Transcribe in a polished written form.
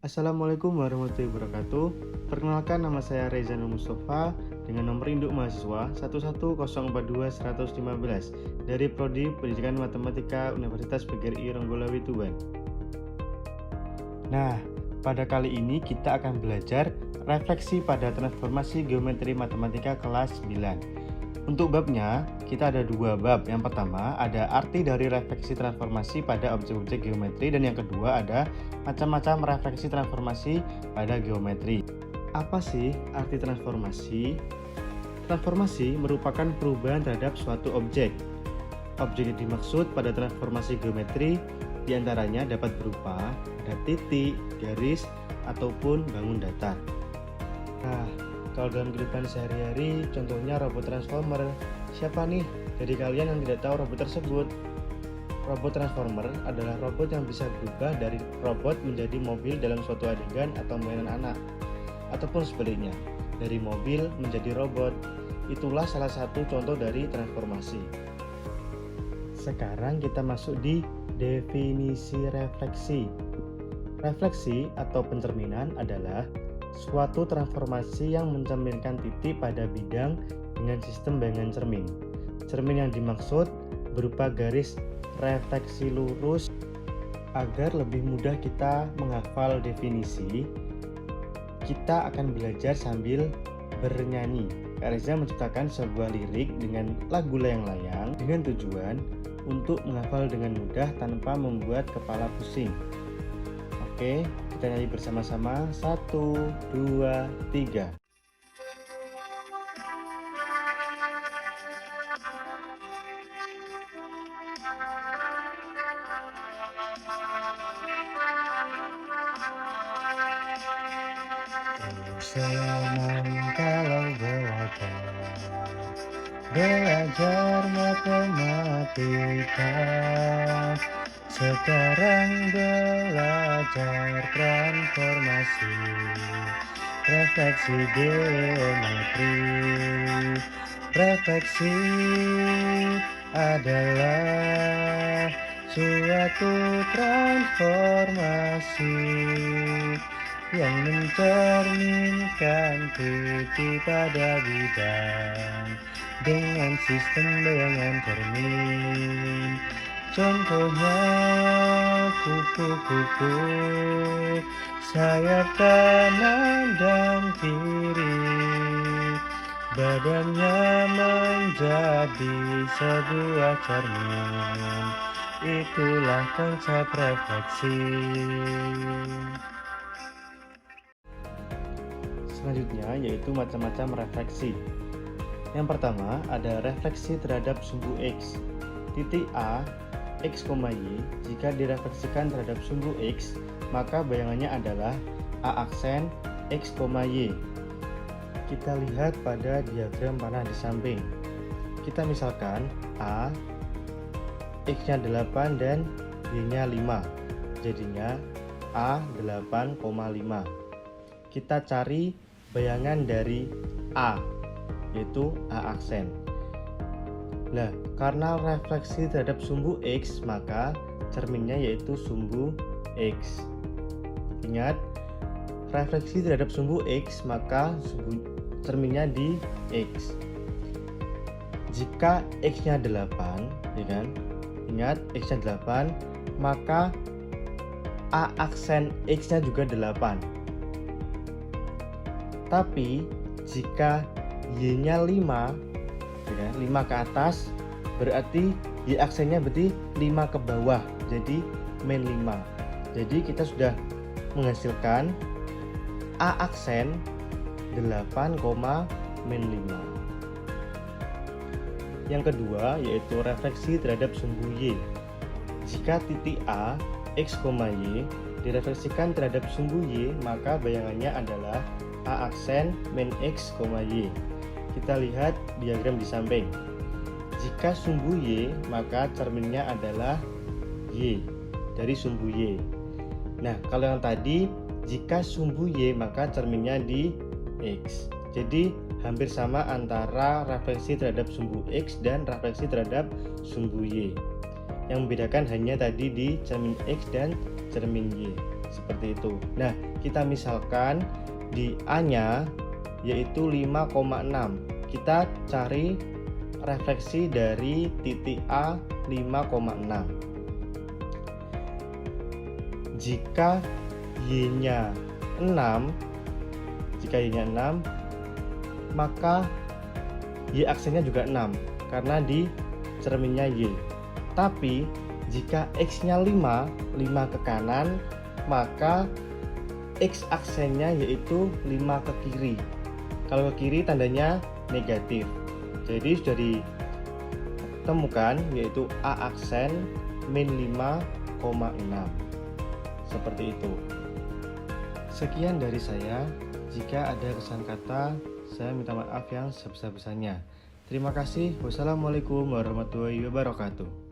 Assalamualaikum warahmatullahi wabarakatuh. Perkenalkan, nama saya Rezanul Mustafa dengan nomor induk mahasiswa 11042-115 dari Prodi Pendidikan Matematika Universitas PGRI Ronggolawe Tuban. Nah, pada kali ini kita akan belajar refleksi pada transformasi geometri matematika kelas 9. Untuk babnya, kita ada dua bab. Yang pertama ada arti dari refleksi transformasi pada objek-objek geometri, dan yang kedua ada macam-macam refleksi transformasi pada geometri. Apa sih arti transformasi? Transformasi merupakan perubahan terhadap suatu objek. Objek yang dimaksud pada transformasi geometri diantaranya dapat berupa titik, garis, ataupun bangun datar. Nah, kalau dalam kehidupan sehari-hari, contohnya robot transformer. Siapa nih dari kalian yang tidak tahu robot tersebut? Robot transformer adalah robot yang bisa berubah dari robot menjadi mobil dalam suatu adegan atau mainan anak, ataupun sebaliknya, dari mobil menjadi robot. Itulah salah satu contoh dari transformasi. Sekarang kita masuk di definisi refleksi. Refleksi atau pencerminan adalah suatu transformasi yang mencerminkan titik pada bidang dengan sistem bayangan cermin. Cermin yang dimaksud berupa garis refleksi lurus. Agar lebih mudah kita menghafal definisi, kita akan belajar sambil bernyanyi. Kak Reza menciptakan sebuah lirik dengan lagu layang-layang dengan tujuan untuk menghafal dengan mudah tanpa membuat kepala pusing. Oke, kita nyanyi bersama-sama. 1, 2, 3. Senang kalau belajar matematika. Sekarang belajar transformasi, refleksi geometri. Refleksi adalah suatu transformasi yang mencerminkan titik pada bidang dengan sistem bayangan cermin. Contohnya kupu-kupu, sayap kanan dan kiri, badannya menjadi sebuah cermin. Itulah konsep refleksi. Selanjutnya yaitu macam-macam refleksi. Yang pertama ada refleksi terhadap sumbu X. Titik A, X, Y, jika direfleksikan terhadap sumbu X, maka bayangannya adalah A aksen X, Y. Kita lihat pada diagram panah di samping. Kita misalkan A, X-nya 8 dan Y-nya 5. Jadinya A 8,5. Kita cari bayangan dari A, yaitu A aksen. Nah, karena refleksi terhadap sumbu X, maka cerminnya yaitu sumbu X. Ingat, refleksi terhadap sumbu X, maka cerminnya di X. Jika X-nya 8, ya kan? Ingat, X-nya 8, maka A aksen X-nya juga 8. Tapi jika Y-nya 5, ya, 5 ke atas, berarti Y aksennya berarti 5 ke bawah, jadi min 5. Jadi kita sudah menghasilkan A aksen 8, min 5. Yang kedua yaitu refleksi terhadap sumbu Y. Jika titik A, X, Y direfleksikan terhadap sumbu Y, maka bayangannya adalah A aksen min X, Y. Kita lihat diagram di samping. Jika sumbu Y, maka cerminnya adalah Y dari sumbu Y. Nah, kalau yang tadi jika sumbu Y, maka cerminnya di X. Jadi hampir sama antara refleksi terhadap sumbu X dan refleksi terhadap sumbu Y. Yang membedakan hanya tadi di cermin X dan cermin Y. seperti itu. Nah, kita misalkan di A-nya yaitu 5,6. Kita cari refleksi dari titik A 5,6. Jika Y-nya 6, maka Y aksennya juga 6 karena di cerminnya Y. Tapi jika X-nya 5 ke kanan, maka X aksennya yaitu 5 ke kiri. Kalau ke kiri tandanya negatif. Jadi sudah ditemukan yaitu A aksen min 5,6. Seperti itu. Sekian dari saya. Jika ada kesalahan kata, saya minta maaf yang sebesar-besarnya. Terima kasih. Wassalamualaikum warahmatullahi wabarakatuh.